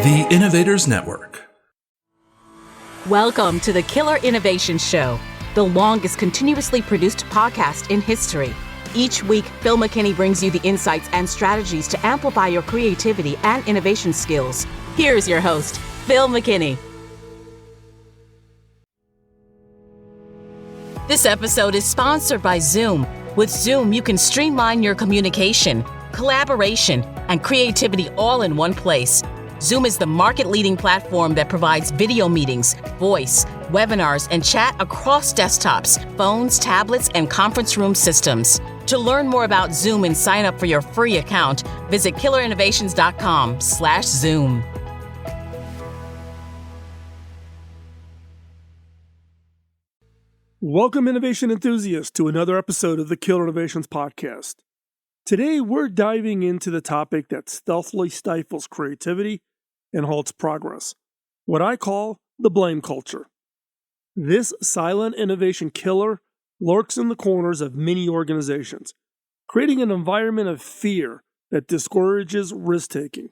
The Innovators Network. Welcome to the Killer Innovation Show, the longest continuously produced podcast in history. Each week, Phil McKinney brings you the insights and strategies to amplify your creativity and innovation skills. Here's your host, Phil McKinney. This episode is sponsored by Zoom. With Zoom, you can streamline your communication, collaboration, and creativity all in one place. Zoom is the market-leading platform that provides video meetings, voice, webinars, and chat across desktops, phones, tablets, and conference room systems. To learn more about Zoom and sign up for your free account, visit killerinnovations.com/Zoom. Welcome, innovation enthusiasts, to another episode of the Killer Innovations Podcast. Today, we're diving into the topic that stealthily stifles creativity and halts progress, what I call the blame culture. This silent innovation killer lurks in the corners of many organizations, creating an environment of fear that discourages risk-taking.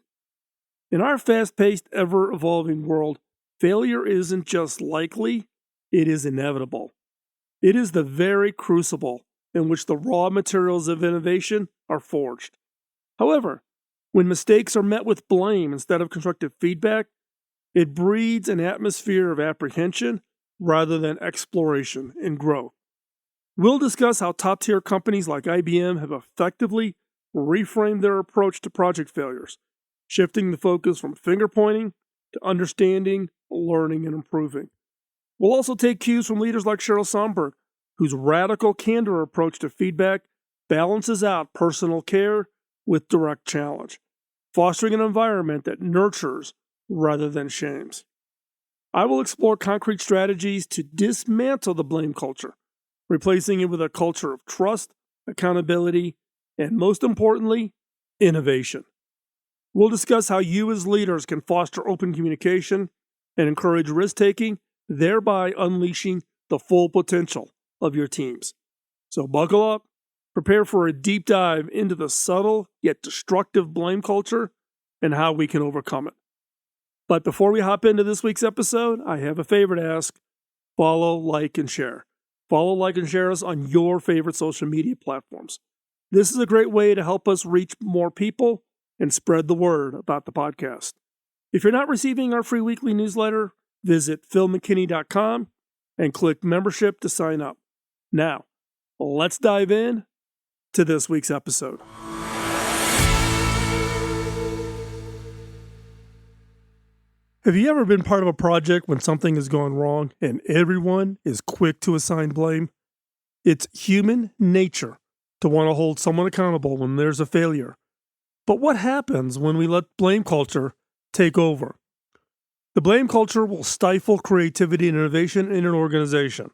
In our fast-paced, ever-evolving world, failure isn't just likely, it is inevitable. It is the very crucible in which the raw materials of innovation are forged. However, when mistakes are met with blame instead of constructive feedback, it breeds an atmosphere of apprehension rather than exploration and growth. We'll discuss how top-tier companies like IBM have effectively reframed their approach to project failures, shifting the focus from finger-pointing to understanding, learning, and improving. We'll also take cues from leaders like Sheryl Sandberg, whose radical candor approach to feedback balances out personal care with direct challenge, fostering an environment that nurtures rather than shames. I will explore concrete strategies to dismantle the blame culture, replacing it with a culture of trust, accountability, and most importantly, innovation. We'll discuss how you as leaders can foster open communication and encourage risk-taking, thereby unleashing the full potential of your teams. So buckle up, prepare for a deep dive into the subtle yet destructive blame culture and how we can overcome it. But before we hop into this week's episode, I have a favor to ask. Follow, like, and share. Follow, like, and share us on your favorite social media platforms. This is a great way to help us reach more people and spread the word about the podcast. If you're not receiving our free weekly newsletter, visit philmckinney.com and click membership to sign up. Now, let's dive in to this week's episode. Have you ever been part of a project when something has gone wrong and everyone is quick to assign blame? It's human nature to want to hold someone accountable when there's a failure. But what happens when we let blame culture take over? The blame culture will stifle creativity and innovation in an organization.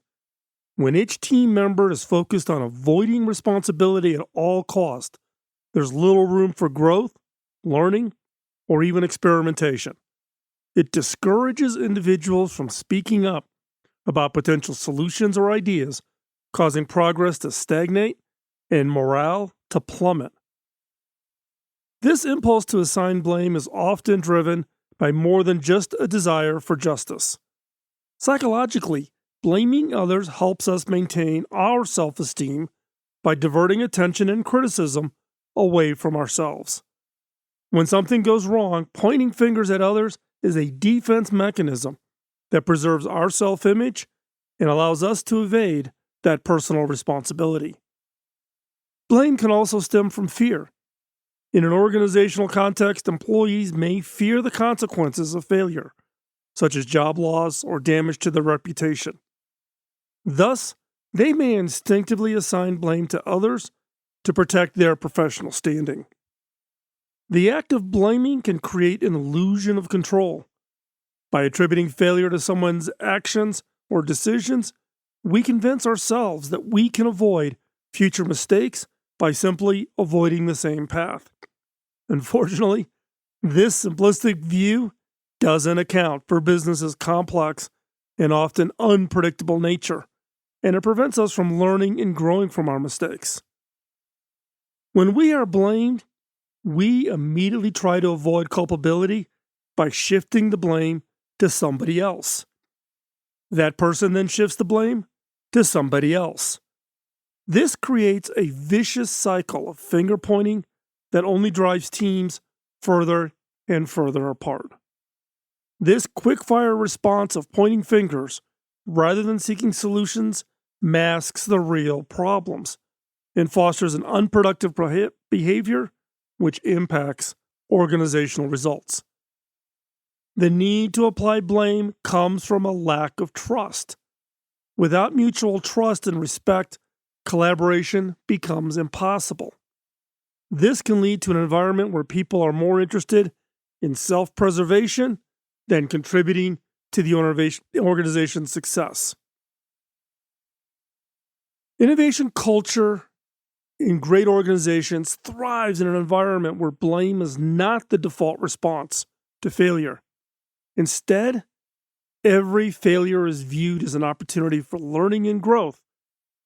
When each team member is focused on avoiding responsibility at all costs, there's little room for growth, learning, or even experimentation. It discourages individuals from speaking up about potential solutions or ideas, causing progress to stagnate and morale to plummet. This impulse to assign blame is often driven by more than just a desire for justice. Psychologically, blaming others helps us maintain our self-esteem by diverting attention and criticism away from ourselves. When something goes wrong, pointing fingers at others is a defense mechanism that preserves our self-image and allows us to evade that personal responsibility. Blame can also stem from fear. In an organizational context, employees may fear the consequences of failure, such as job loss or damage to their reputation. Thus, they may instinctively assign blame to others to protect their professional standing. The act of blaming can create an illusion of control. By attributing failure to someone's actions or decisions, we convince ourselves that we can avoid future mistakes by simply avoiding the same path. Unfortunately, this simplistic view doesn't account for business's complex and often unpredictable nature, and it prevents us from learning and growing from our mistakes. When we are blamed, we immediately try to avoid culpability by shifting the blame to somebody else. That person then shifts the blame to somebody else. This creates a vicious cycle of finger pointing that only drives teams further and further apart. This quick-fire response of pointing fingers rather than seeking solutions masks the real problems and fosters an unproductive behavior which impacts organizational results. The need to apply blame comes from a lack of trust. Without mutual trust and respect, collaboration becomes impossible. This can lead to an environment where people are more interested in self-preservation than contributing to the organization's success. Innovation culture in great organizations thrives in an environment where blame is not the default response to failure. Instead, every failure is viewed as an opportunity for learning and growth,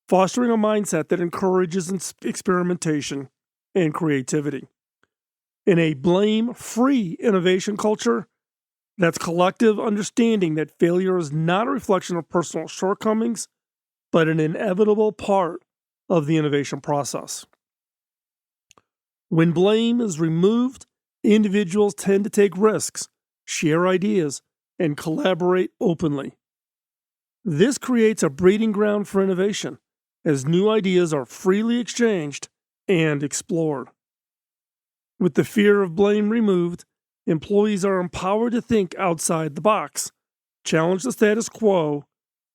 fostering a mindset that encourages experimentation and creativity. In a blame-free innovation culture, that's collective understanding that failure is not a reflection of personal shortcomings, but an inevitable part of the innovation process. When blame is removed, individuals tend to take risks, share ideas, and collaborate openly. This creates a breeding ground for innovation, as new ideas are freely exchanged and explored. With the fear of blame removed, employees are empowered to think outside the box, challenge the status quo,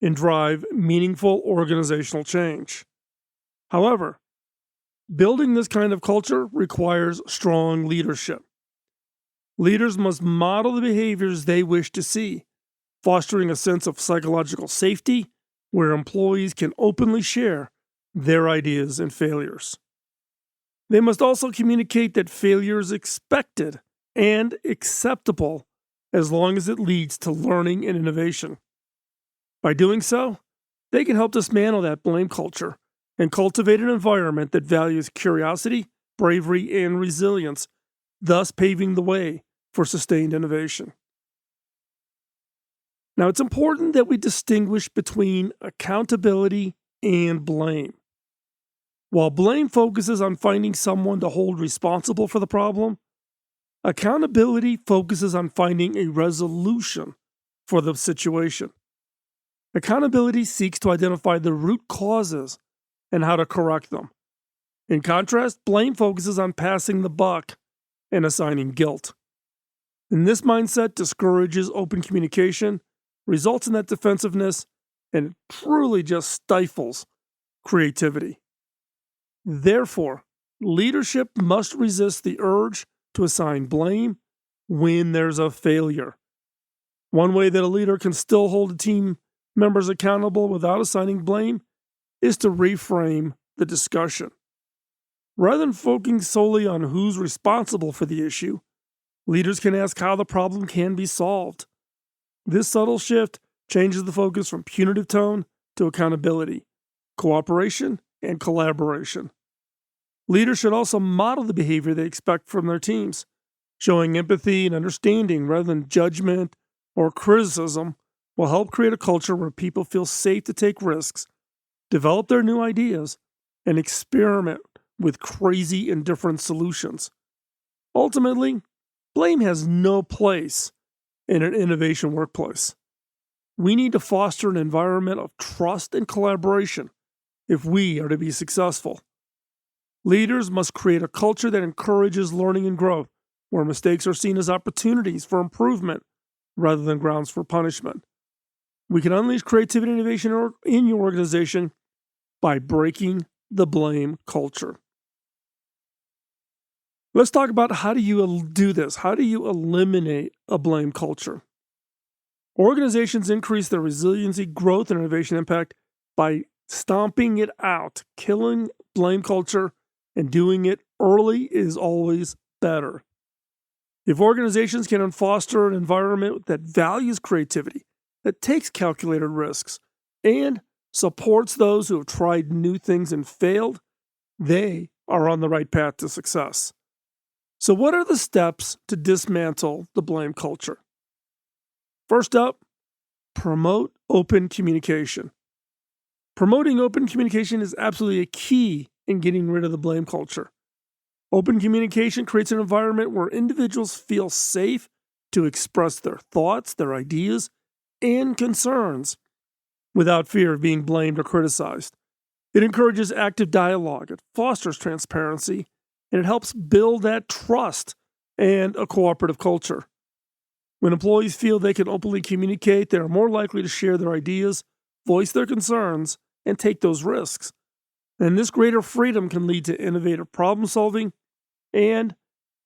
and drive meaningful organizational change. However, building this kind of culture requires strong leadership. Leaders must model the behaviors they wish to see, fostering a sense of psychological safety where employees can openly share their ideas and failures. They must also communicate that failure is expected and acceptable as long as it leads to learning and innovation. By doing so, they can help dismantle that blame culture and cultivate an environment that values curiosity, bravery, and resilience, thus paving the way for sustained innovation. Now, it's important that we distinguish between accountability and blame. While blame focuses on finding someone to hold responsible for the problem, accountability focuses on finding a resolution for the situation. Accountability seeks to identify the root causes and how to correct them. In contrast, blame focuses on passing the buck and assigning guilt. And this mindset discourages open communication, results in that defensiveness, and truly just stifles creativity. Therefore, leadership must resist the urge to assign blame when there's a failure. One way that a leader can still hold a team members accountable without assigning blame is to reframe the discussion. Rather than focusing solely on who's responsible for the issue, leaders can ask how the problem can be solved. This subtle shift changes the focus from punitive tone to accountability, cooperation, and collaboration. Leaders should also model the behavior they expect from their teams, showing empathy and understanding rather than judgment or criticism will help create a culture where people feel safe to take risks, develop their new ideas, and experiment with crazy and different solutions. Ultimately, blame has no place in an innovation workplace. We need to foster an environment of trust and collaboration if we are to be successful. Leaders must create a culture that encourages learning and growth, where mistakes are seen as opportunities for improvement rather than grounds for punishment. We can unleash creativity and innovation in your organization by breaking the blame culture. Let's talk about how do you do this? How do you eliminate a blame culture? Organizations increase their resiliency, growth, and innovation impact by stomping it out. Killing blame culture and doing it early is always better. If organizations can foster an environment that values creativity, that takes calculated risks, and supports those who have tried new things and failed, they are on the right path to success. So, what are the steps to dismantle the blame culture? First up, promote open communication. Promoting open communication is absolutely a key in getting rid of the blame culture. Open communication creates an environment where individuals feel safe to express their thoughts, their ideas, and concerns without fear of being blamed or criticized. It encourages active dialogue, it fosters transparency, and it helps build that trust and a cooperative culture. When employees feel they can openly communicate, they are more likely to share their ideas, voice their concerns, and take those risks. And this greater freedom can lead to innovative problem solving and,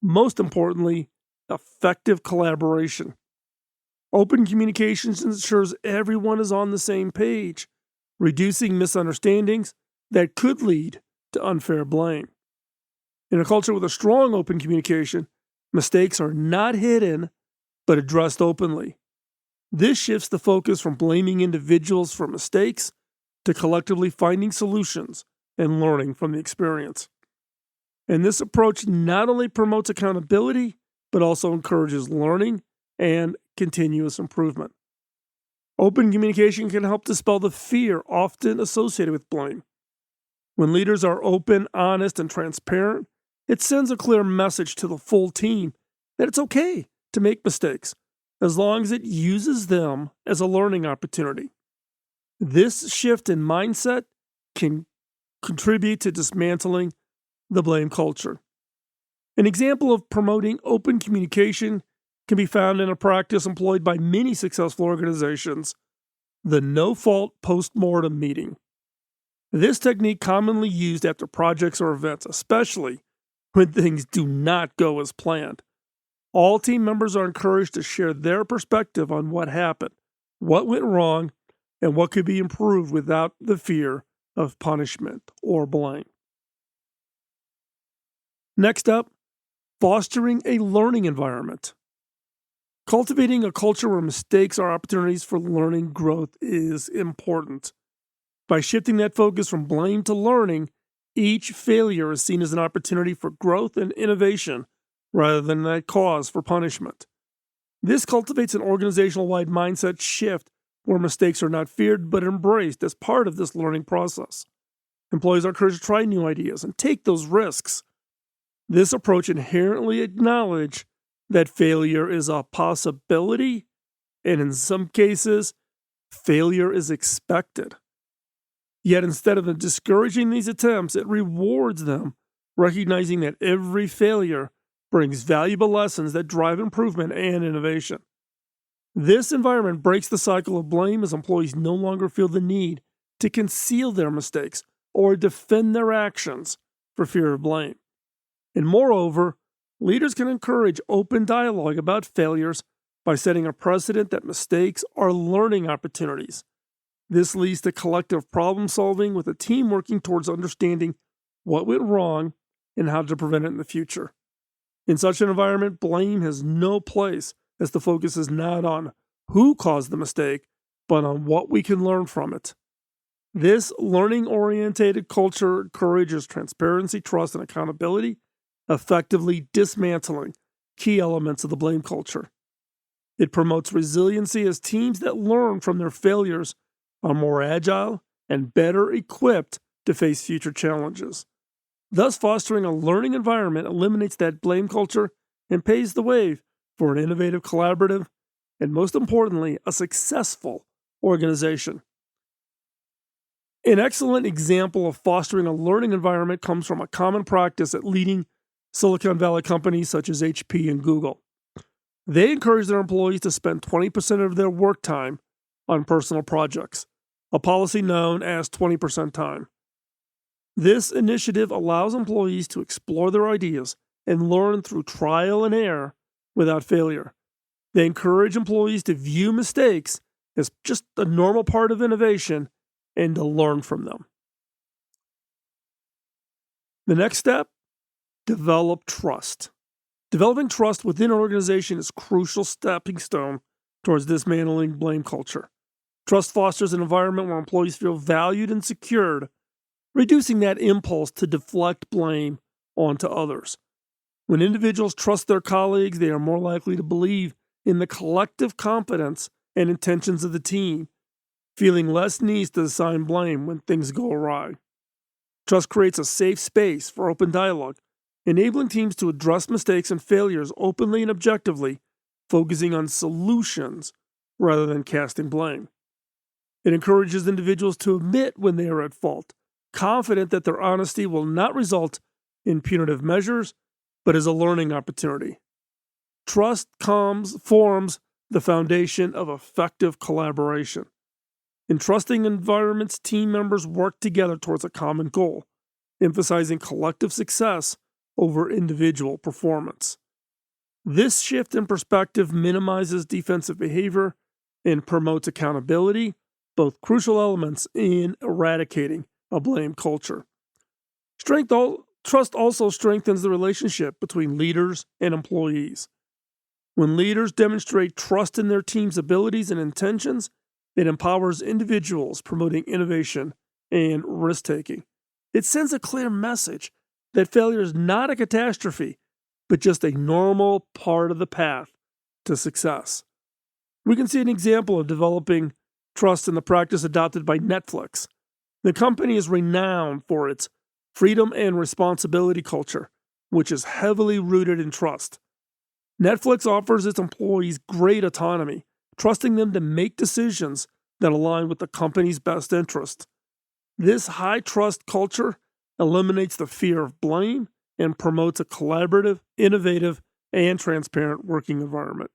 most importantly, effective collaboration. Open communications ensures everyone is on the same page, reducing misunderstandings that could lead to unfair blame. In a culture with a strong open communication, mistakes are not hidden but addressed openly. This shifts the focus from blaming individuals for mistakes to collectively finding solutions and learning from the experience. And this approach not only promotes accountability, but also encourages learning and continuous improvement. Open communication can help dispel the fear often associated with blame. When leaders are open, honest, and transparent, it sends a clear message to the full team that it's okay to make mistakes as long as it uses them as a learning opportunity. This shift in mindset can contribute to dismantling the blame culture. An example of promoting open communication can be found in a practice employed by many successful organizations, the no-fault postmortem meeting. This technique commonly used after projects or events, especially when things do not go as planned. All team members are encouraged to share their perspective on what happened, what went wrong, and what could be improved without the fear of punishment or blame. Next up, fostering a learning environment. Cultivating a culture where mistakes are opportunities for learning growth is important. By shifting that focus from blame to learning, each failure is seen as an opportunity for growth and innovation rather than a cause for punishment. This cultivates an organizational-wide mindset shift where mistakes are not feared but embraced as part of this learning process. Employees are encouraged to try new ideas and take those risks. This approach inherently acknowledges that failure is a possibility, and in some cases, failure is expected. Yet instead of discouraging these attempts, it rewards them, recognizing that every failure brings valuable lessons that drive improvement and innovation. This environment breaks the cycle of blame as employees no longer feel the need to conceal their mistakes or defend their actions for fear of blame. And moreover, leaders can encourage open dialogue about failures by setting a precedent that mistakes are learning opportunities. This leads to collective problem solving with a team working towards understanding what went wrong and how to prevent it in the future. In such an environment, blame has no place as the focus is not on who caused the mistake, but on what we can learn from it. This learning-oriented culture encourages transparency, trust, and accountability, effectively dismantling key elements of the blame culture. It promotes resiliency as teams that learn from their failures are more agile and better equipped to face future challenges. Thus, fostering a learning environment eliminates that blame culture and paves the way for an innovative, collaborative, and most importantly, a successful organization. An excellent example of fostering a learning environment comes from a common practice at leading Silicon Valley companies such as HP and Google. They encourage their employees to spend 20% of their work time on personal projects, a policy known as 20% time. This initiative allows employees to explore their ideas and learn through trial and error without failure. They encourage employees to view mistakes as just a normal part of innovation and to learn from them. The next step, develop trust. Developing trust within an organization is a crucial stepping stone towards dismantling blame culture. Trust fosters an environment where employees feel valued and secured, reducing that impulse to deflect blame onto others. When individuals trust their colleagues, they are more likely to believe in the collective competence and intentions of the team, feeling less needs to assign blame when things go awry. Trust creates a safe space for open dialogue, enabling teams to address mistakes and failures openly and objectively, focusing on solutions rather than casting blame. It encourages individuals to admit when they are at fault, confident that their honesty will not result in punitive measures, but is a learning opportunity. Trust forms the foundation of effective collaboration. In trusting environments, team members work together towards a common goal, emphasizing collective success over individual performance. This shift in perspective minimizes defensive behavior and promotes accountability, both crucial elements in eradicating a blame culture. Trust also strengthens the relationship between leaders and employees. When leaders demonstrate trust in their team's abilities and intentions, it empowers individuals, promoting innovation and risk-taking. It sends a clear message that failure is not a catastrophe, but just a normal part of the path to success. We can see an example of developing trust in the practice adopted by Netflix. The company is renowned for its freedom and responsibility culture, which is heavily rooted in trust. Netflix offers its employees great autonomy, trusting them to make decisions that align with the company's best interest. This high trust culture eliminates the fear of blame and promotes a collaborative, innovative, and transparent working environment.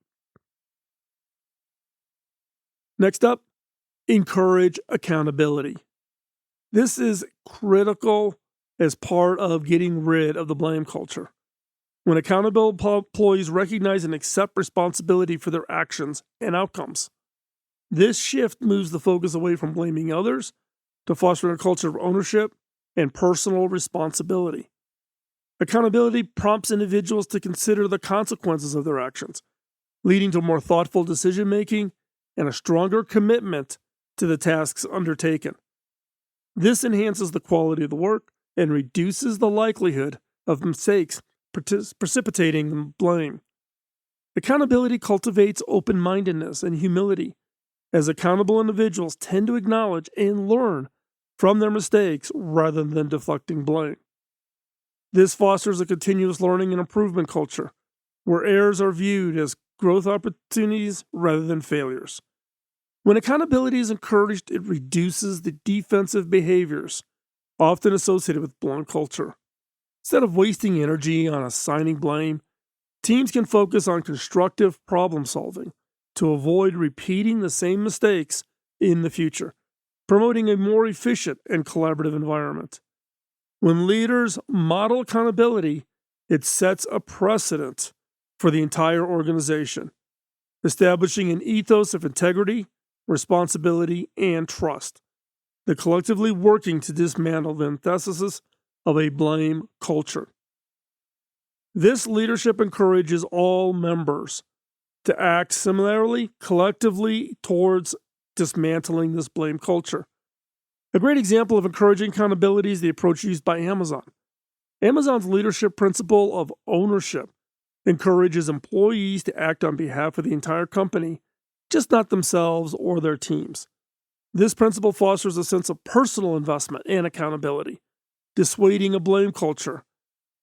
Next up, encourage accountability. This is critical as part of getting rid of the blame culture. When accountable employees recognize and accept responsibility for their actions and outcomes, this shift moves the focus away from blaming others to fostering a culture of ownership and personal responsibility. Accountability prompts individuals to consider the consequences of their actions, leading to more thoughtful decision-making and a stronger commitment to the tasks undertaken. This enhances the quality of the work and reduces the likelihood of mistakes precipitating blame. Accountability cultivates open-mindedness and humility, as accountable individuals tend to acknowledge and learn from their mistakes rather than deflecting blame. This fosters a continuous learning and improvement culture, where errors are viewed as growth opportunities rather than failures. When accountability is encouraged, it reduces the defensive behaviors often associated with blame culture. Instead of wasting energy on assigning blame, teams can focus on constructive problem solving to avoid repeating the same mistakes in the future, promoting a more efficient and collaborative environment. When leaders model accountability, it sets a precedent for the entire organization, establishing an ethos of integrity, responsibility, and trust, that collectively working to dismantle the antithesis of a blame culture. This leadership encourages all members to act similarly, collectively, towards dismantling this blame culture. A great example of encouraging accountability is the approach used by Amazon. Amazon's leadership principle of ownership encourages employees to act on behalf of the entire company, just not themselves or their teams. This principle fosters a sense of personal investment and accountability, dissuading a blame culture.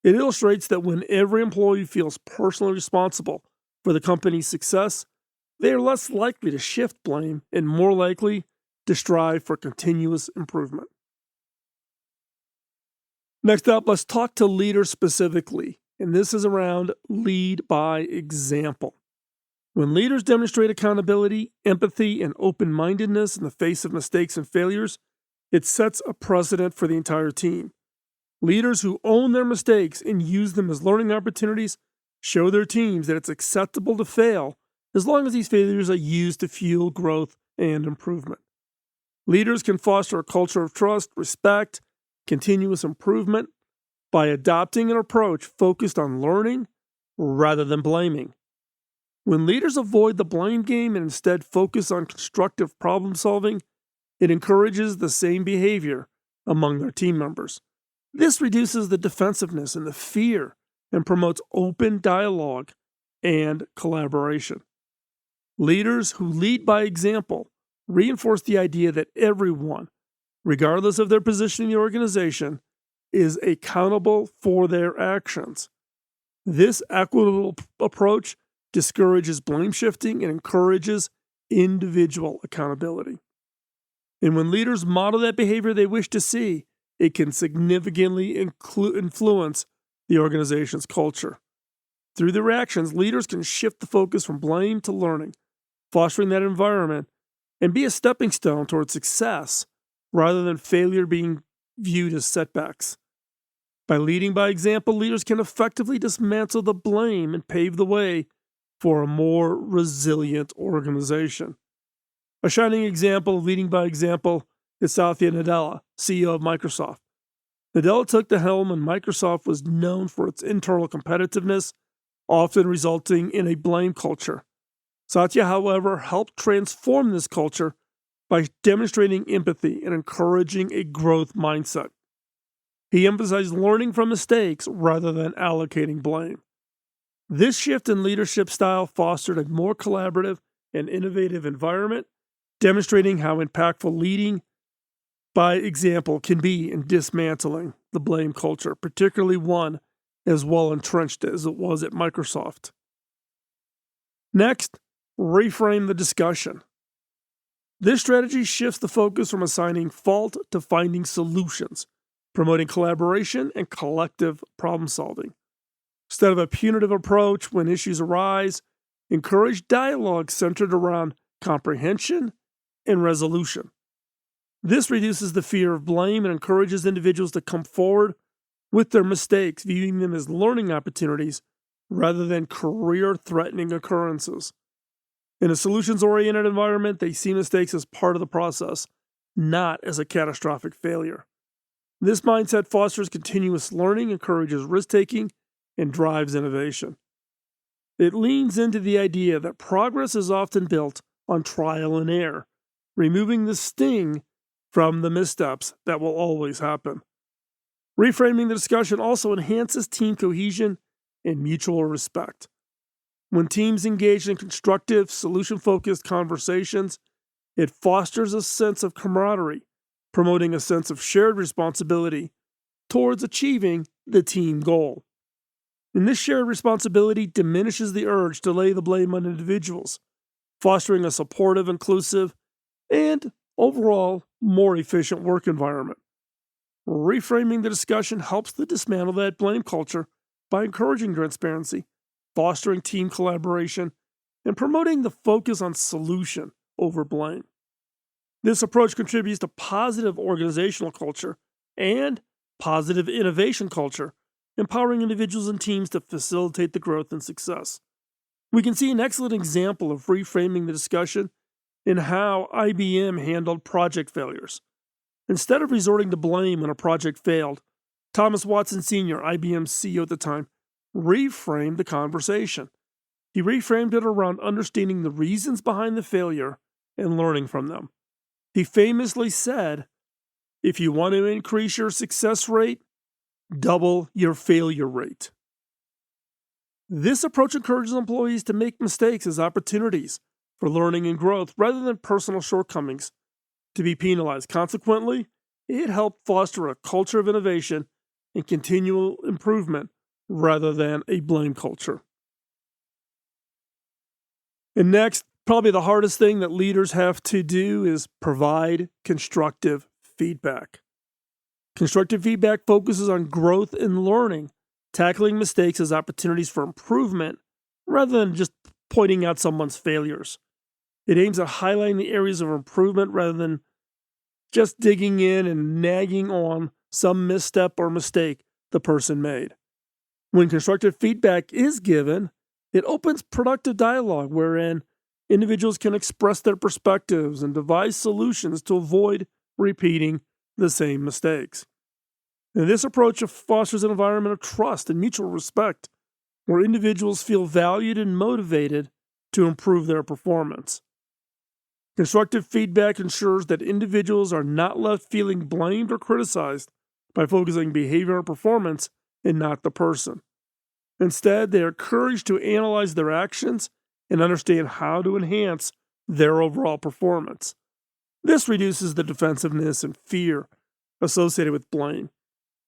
It illustrates that when every employee feels personally responsible for the company's success, they are less likely to shift blame and more likely to strive for continuous improvement. Next up, let's talk to leaders specifically, and this is around lead by example. When leaders demonstrate accountability, empathy, and open-mindedness in the face of mistakes and failures, it sets a precedent for the entire team. Leaders who own their mistakes and use them as learning opportunities show their teams that it's acceptable to fail as long as these failures are used to fuel growth and improvement. Leaders can foster a culture of trust, respect, continuous improvement by adopting an approach focused on learning rather than blaming. When leaders avoid the blame game and instead focus on constructive problem solving, it encourages the same behavior among their team members. This reduces the defensiveness and the fear and promotes open dialogue and collaboration. Leaders who lead by example reinforce the idea that everyone, regardless of their position in the organization, is accountable for their actions. This equitable approach discourages blame shifting and encourages individual accountability. And when leaders model that behavior they wish to see, it can significantly influence the organization's culture. Through their actions, leaders can shift the focus from blame to learning, fostering that environment, and be a stepping stone towards success rather than failure being viewed as setbacks. By leading by example, leaders can effectively dismantle the blame and pave the way for a more resilient organization. A shining example of leading by example is Satya Nadella, CEO of Microsoft. Nadella took the helm and Microsoft was known for its internal competitiveness, often resulting in a blame culture. Satya, however, helped transform this culture by demonstrating empathy and encouraging a growth mindset. He emphasized learning from mistakes rather than allocating blame. This shift in leadership style fostered a more collaborative and innovative environment, demonstrating how impactful leading by example can be in dismantling the blame culture, particularly one as well entrenched as it was at Microsoft. Next, reframe the discussion. This strategy shifts the focus from assigning fault to finding solutions, promoting collaboration and collective problem solving. Instead of a punitive approach when issues arise, encourage dialogue centered around comprehension and resolution. This reduces the fear of blame and encourages individuals to come forward with their mistakes, viewing them as learning opportunities rather than career-threatening occurrences. In a solutions-oriented environment, they see mistakes as part of the process, not as a catastrophic failure. This mindset fosters continuous learning, encourages risk-taking, and drives innovation. It leans into the idea that progress is often built on trial and error, removing the sting from the missteps that will always happen. Reframing the discussion also enhances team cohesion and mutual respect. When teams engage in constructive, solution-focused conversations, it fosters a sense of camaraderie, promoting a sense of shared responsibility towards achieving the team goal. And this shared responsibility diminishes the urge to lay the blame on individuals, fostering a supportive, inclusive, and overall more efficient work environment. Reframing the discussion helps to dismantle that blame culture by encouraging transparency, fostering team collaboration, and promoting the focus on solution over blame. This approach contributes to positive organizational culture and positive innovation culture, empowering individuals and teams to facilitate the growth and success. We can see an excellent example of reframing the discussion in how IBM handled project failures. Instead of resorting to blame when a project failed, Thomas Watson Sr., IBM's CEO at the time, reframed the conversation. He reframed it around understanding the reasons behind the failure and learning from them. He famously said, "If you want to increase your success rate, double your failure rate." This approach encourages employees to make mistakes as opportunities for learning and growth rather than personal shortcomings to be penalized. Consequently, it helped foster a culture of innovation and continual improvement rather than a blame culture. And next, probably the hardest thing that leaders have to do is provide constructive feedback. Constructive feedback focuses on growth and learning, tackling mistakes as opportunities for improvement rather than just pointing out someone's failures. It aims at highlighting the areas of improvement rather than just digging in and nagging on some misstep or mistake the person made. When constructive feedback is given, it opens productive dialogue wherein individuals can express their perspectives and devise solutions to avoid repeating the same mistakes. And this approach fosters an environment of trust and mutual respect where individuals feel valued and motivated to improve their performance. Constructive feedback ensures that individuals are not left feeling blamed or criticized by focusing behavior or performance and not the person. Instead, they are encouraged to analyze their actions and understand how to enhance their overall performance. This reduces the defensiveness and fear associated with blame,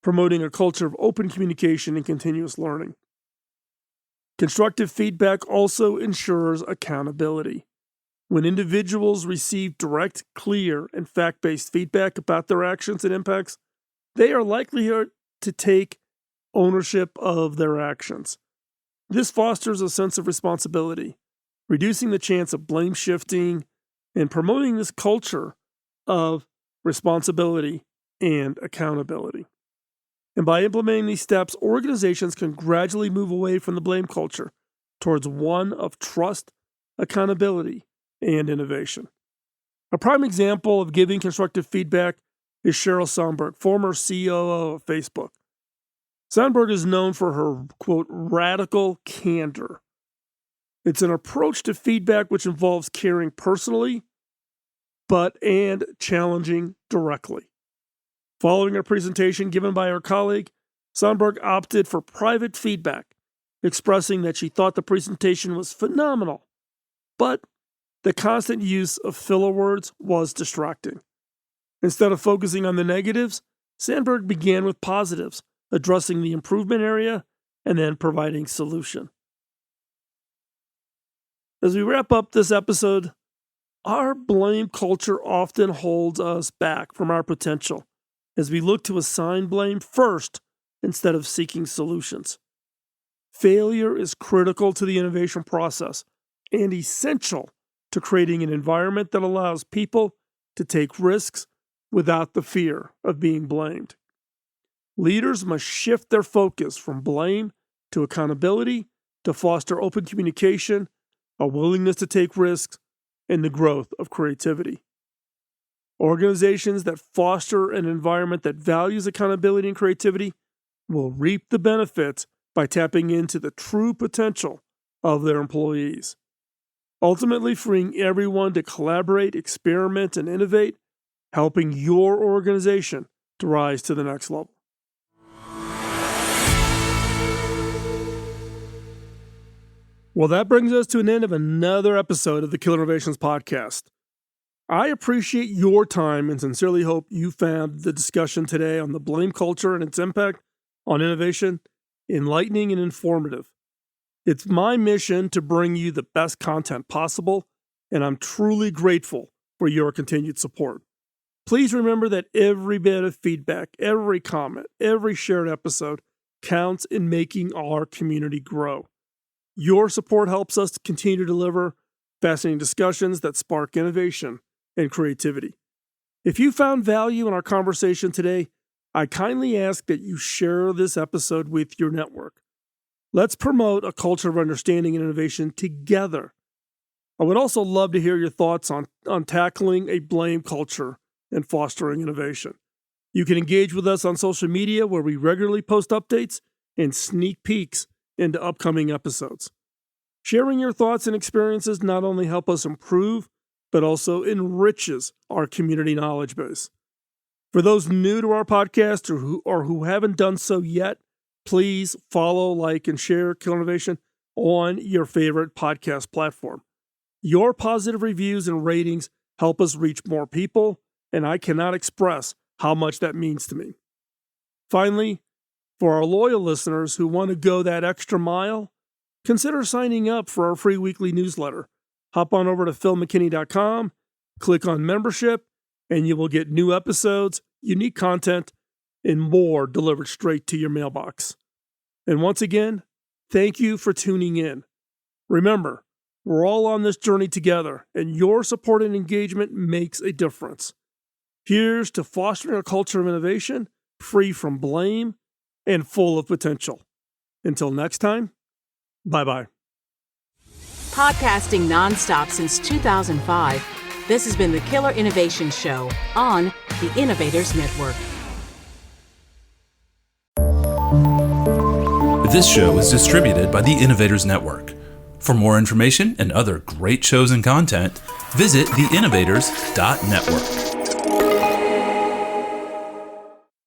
promoting a culture of open communication and continuous learning. Constructive feedback also ensures accountability. When individuals receive direct, clear, and fact-based feedback about their actions and impacts, they are likely to take ownership of their actions. This fosters a sense of responsibility, reducing the chance of blame shifting and promoting this culture of responsibility and accountability. And by implementing these steps, organizations can gradually move away from the blame culture towards one of trust, accountability, and innovation. A prime example of giving constructive feedback is Sheryl Sandberg, former COO of Facebook. Sandberg is known for her, quote, radical candor. It's an approach to feedback which involves caring personally, and challenging directly. Following a presentation given by her colleague, Sandberg opted for private feedback, expressing that she thought the presentation was phenomenal, but the constant use of filler words was distracting. Instead of focusing on the negatives, Sandberg began with positives, addressing the improvement area and then providing solution. As we wrap up this episode, our blame culture often holds us back from our potential as we look to assign blame first instead of seeking solutions. Failure is critical to the innovation process and essential to creating an environment that allows people to take risks without the fear of being blamed. Leaders must shift their focus from blame to accountability to foster open communication, a willingness to take risks, and the growth of creativity. Organizations that foster an environment that values accountability and creativity will reap the benefits by tapping into the true potential of their employees, ultimately freeing everyone to collaborate, experiment, and innovate, helping your organization to rise to the next level. Well, that brings us to an end of another episode of the Killer Innovations Podcast. I appreciate your time and sincerely hope you found the discussion today on the blame culture and its impact on innovation enlightening and informative. It's my mission to bring you the best content possible, and I'm truly grateful for your continued support. Please remember that every bit of feedback, every comment, every shared episode counts in making our community grow. Your support helps us to continue to deliver fascinating discussions that spark innovation and creativity. If you found value in our conversation today, I kindly ask that you share this episode with your network. Let's promote a culture of understanding and innovation together. I would also love to hear your thoughts on tackling a blame culture and fostering innovation. You can engage with us on social media where we regularly post updates and sneak peeks into upcoming episodes. Sharing your thoughts and experiences not only help us improve, but also enriches our community knowledge base. For those new to our podcast or who haven't done so yet, please follow, like, and share Killer Innovation on your favorite podcast platform. Your positive reviews and ratings help us reach more people, and I cannot express how much that means to me. Finally, for our loyal listeners who want to go that extra mile, consider signing up for our free weekly newsletter. Hop on over to philmckinney.com, click on membership, and you will get new episodes, unique content, and more delivered straight to your mailbox. And once again, thank you for tuning in. Remember, we're all on this journey together, and your support and engagement makes a difference. Here's to fostering a culture of innovation, free from blame, and full of potential. Until next time, bye-bye. Podcasting nonstop since 2005, this has been the Killer Innovation Show on the Innovators Network. This show is distributed by the Innovators Network. For more information and other great shows and content, visit theinnovators.network.